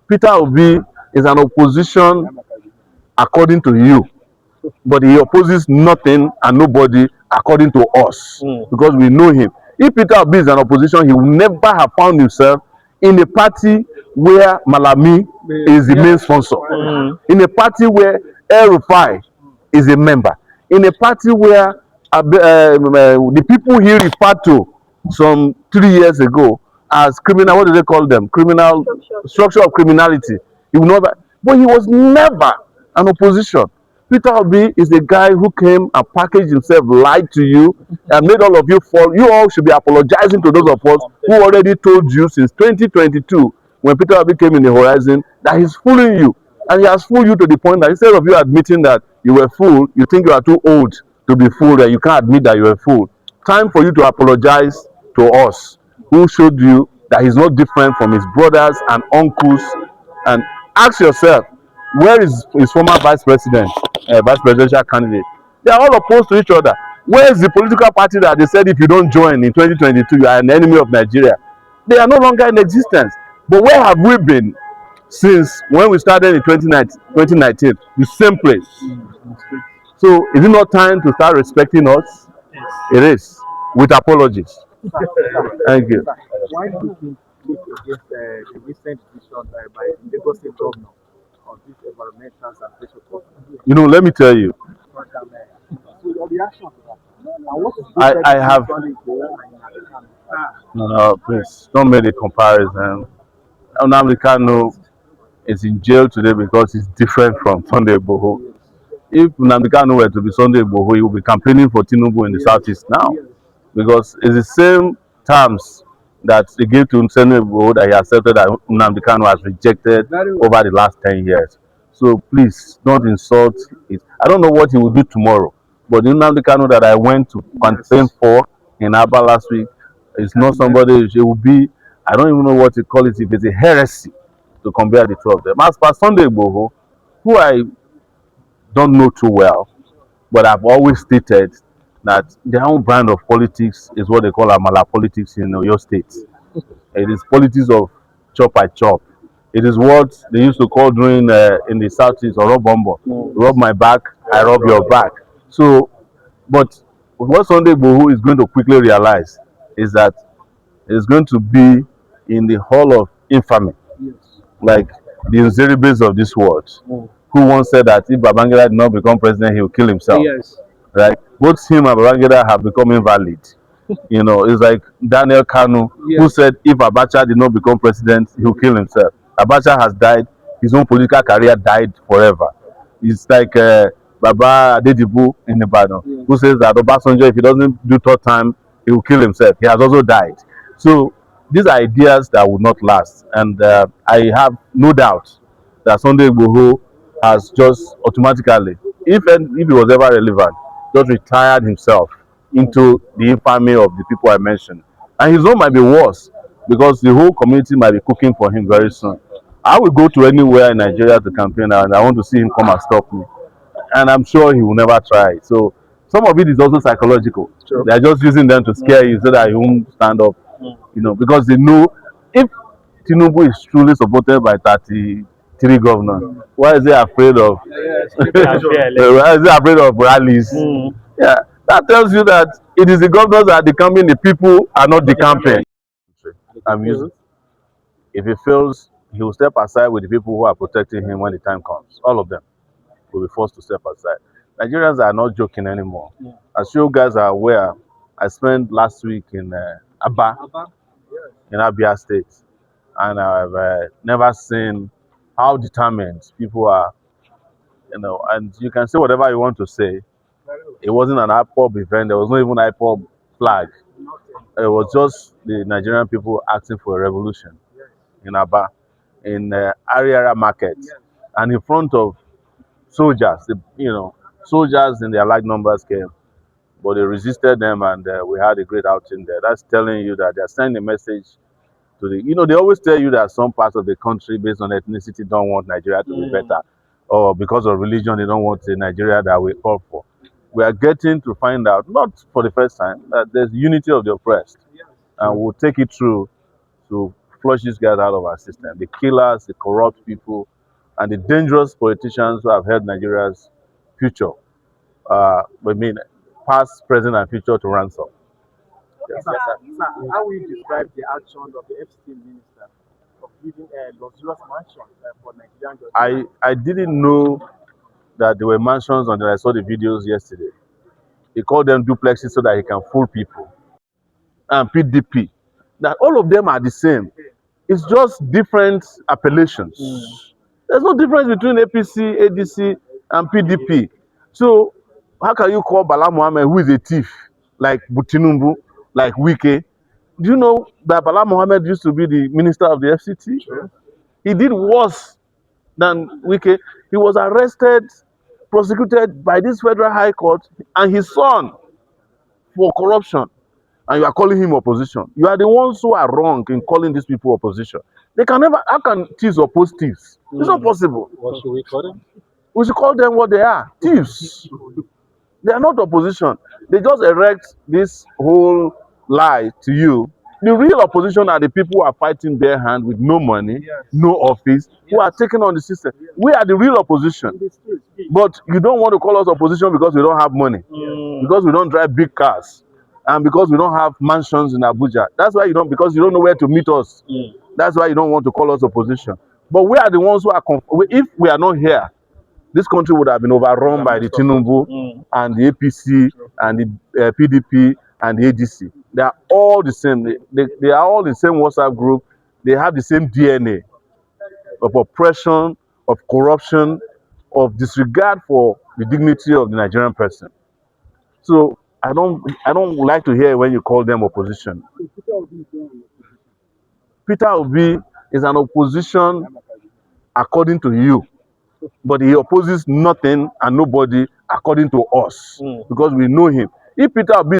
Peter Obi is an opposition according to you, but he opposes nothing and nobody according to us, because we know him. If Peter Obi is an opposition, he will never have found himself in a party where Malami is the main sponsor, in a party where El Rufai is a member, in a party where the people he referred to some 3 years ago as criminal, what do they call them? Criminal structure of criminality. He will never, but he was never an opposition. Peter Obi is the guy who came and packaged himself, lied to you, and made all of you fall. You all should be apologizing to those of us who already told you since 2022, when Peter Obi came in the horizon, that he's fooling you. And he has fooled you to the point that instead of you admitting that you were fooled, you think you are too old to be fooled and you can't admit that you were fooled. Time for you to apologize to us, who showed you that he's not different from his brothers and uncles. And ask yourself, where is his former vice president, vice presidential candidate? They are all opposed to each other. Where is the political party that they said if you don't join in 2022, you are an enemy of Nigeria? They are no longer in existence. But where have we been since when we started in 2019? The same place. So is it not time to start respecting us? It is, with apologies. Thank you. Why do you think against the recent decision by the Lagos State governor on these environmental and social costs? You know, let me tell you, So your reaction to that? And what is I have no, please don't make a comparison. Nnamdi Kanu is in jail today because he's different from Sunday Igboho. If Nnamdi Kanu were to be Sunday Igboho, he would be campaigning for Tinubu in the southeast now, because it's the same terms that they gave to Sunday Igboho that he accepted that Nnamdi Kanu has rejected over the last 10 years. So please don't insult it. I don't know what he will do tomorrow, but the Nnamdi Kanu that I went to campaign for in Aba last week is not somebody. It will be, I don't even know what to call it, if it's a heresy to compare the two of them. As for Sunday Igboho, who I don't know too well, but I've always stated that their own brand of politics is what they call Amala politics in your state. It is politics of chop I chop. It is what they used to call during in the southeast or rub bumbo. Rub my back, I rub your back. So, but what Sunday Igboho is going to quickly realize is that it's going to be in the hall of infamy, like the Nzeribes of this world, who once said that if Babangida did not become president, he will kill himself. Yes. Right? Both him and Babangida have become invalid. You know, it's like Daniel Kanu, who said if Abacha did not become president, he will kill himself. Abacha has died. His own political career died forever. It's like Baba Adedibu in Ibadan, who says that Obasanjo, if he doesn't do third time, he will kill himself. He has also died. So these are ideas that will not last. And I have no doubt that Sunday Igboho has just automatically, if he was ever relevant, just retired himself into the infamy of the people I mentioned. And his own might be worse, because the whole community might be cooking for him very soon. I will go to anywhere in Nigeria to campaign, and I want to see him come and stop me. And I'm sure he will never try. So some of it is also psychological. Sure. They're just using them to scare you so that you won't stand up. You know, because they know if Tinubu is truly supported by 33 governors, why is he afraid of why is he afraid of rallies? Yeah, that tells you that it is the governors that are decamping, the people are not decamping. I'm using. If he fails, he will step aside with the people who are protecting him when the time comes. All of them will be forced to step aside. Nigerians are not joking anymore. As you guys are aware, I spent last week in Aba, in Abia State, and I've never seen how determined people are. You know, and you can say whatever you want to say. It wasn't an IPOB event. There was not even an IPOB flag. It was just the Nigerian people asking for a revolution in Aba, in Ariara Market, and in front of soldiers. Soldiers in their large numbers came, but they resisted them, and we had a great outing there. That's telling you that they're sending a message to the. They always tell you that some parts of the country, based on ethnicity, don't want Nigeria to be better, or because of religion, they don't want the Nigeria that we call for. We are getting to find out, not for the first time, that there's unity of the oppressed, and we'll take it through to flush these guys out of our system. The killers, the corrupt people, and the dangerous politicians who have held Nigeria's future, past, present, and future to ransom. Yes, sir. Sir, how will you describe the action of the FCT minister of giving a luxurious mansion for Nigerian journalists? I didn't know that there were mansions until I saw the videos yesterday. He called them duplexes so that he can fool people. And PDP, that all of them are the same. It's just different appellations. There's no difference between APC, ADC, and PDP. So how can you call Bala Mohammed, who is a thief, like Butinumbu, like Wike? Do you know that Bala Mohammed used to be the minister of the FCT? He did worse than Wike. He was arrested, prosecuted by this federal high court, and his son for corruption. And you are calling him opposition. You are the ones who are wrong in calling these people opposition. They can never, how can thieves oppose thieves? It's not possible. What should we call them? We should call them what they are, thieves. They are not opposition. They just erect this whole lie to you. The real opposition are the people who are fighting bare hand with no money, no office, who are taking on the system. We are the real opposition. But you don't want to call us opposition because we don't have money, because we don't drive big cars, and because we don't have mansions in Abuja. That's why you don't, because you don't know where to meet us. That's why you don't want to call us opposition. But we are the ones who are, if we are not here, this country would have been overrun by the Tinubu and the APC and the PDP and the ADC. They are all the same. They are all the same WhatsApp group. They have the same DNA of oppression, of corruption, of disregard for the dignity of the Nigerian person. So I don't like to hear when you call them opposition. Peter Obi is an opposition according to you, but he opposes nothing and nobody according to us, because we know him. If Peter Obi